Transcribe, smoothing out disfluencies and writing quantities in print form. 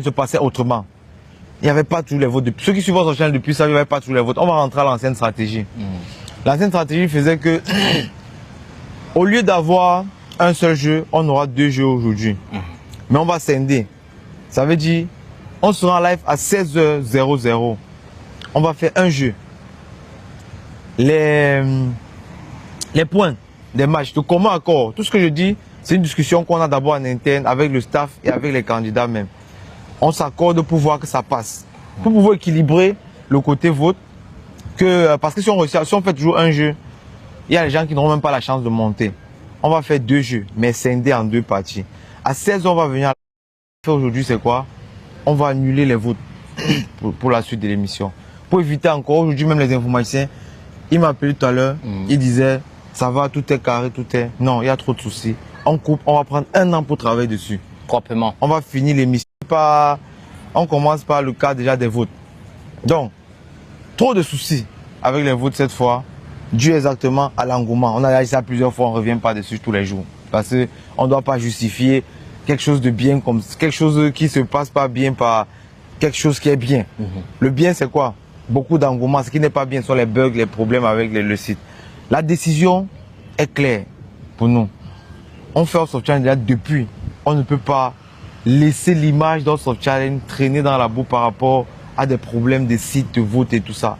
se passait autrement. Il n'y avait pas tous les votes. Ceux qui suivent votre chaîne depuis ça, il n'y avait pas tous les votes. On va rentrer à l'ancienne stratégie. L'ancienne stratégie faisait que, au lieu d'avoir un seul jeu, on aura 2 jeux aujourd'hui. Mais on va scinder. Ça veut dire, on sera en live à 16h00. On va faire un jeu. Les points des matchs, de commun accord. Tout ce que je dis, c'est une discussion qu'on a d'abord en interne avec le staff et avec les candidats même. On s'accorde pour voir que ça passe. Pour pouvoir équilibrer le côté vote. Parce que si on fait toujours un jeu, il y a des gens qui n'auront même pas la chance de monter. On va faire 2 jeux, mais scindés en 2 parties. À 16h, on va venir. Aujourd'hui, c'est quoi? On va annuler les votes pour la suite de l'émission. Pour éviter encore, aujourd'hui même les informaticiens, il m'a appelé tout à l'heure, il disait, ça va, tout est carré, tout est... Non, il y a trop de soucis. On coupe, on va prendre 1 an pour travailler dessus. Proprement. On va finir l'émission. On commence par le cas déjà des votes. Donc, trop de soucis avec les votes cette fois, dû exactement à l'engouement. On a dit ça plusieurs fois, on ne revient pas dessus tous les jours. Parce qu'on ne doit pas justifier quelque chose de bien comme quelque chose qui se passe pas bien par quelque chose qui est bien. Le bien, c'est quoi? Beaucoup d'engouement. Ce qui n'est pas bien sont les bugs, les problèmes avec le site. La décision est claire pour nous. On fait Soft Challenge déjà depuis. On ne peut pas laisser l'image d'Soft Challenge traîner dans la boue par rapport à des problèmes de sites, de vote et tout ça.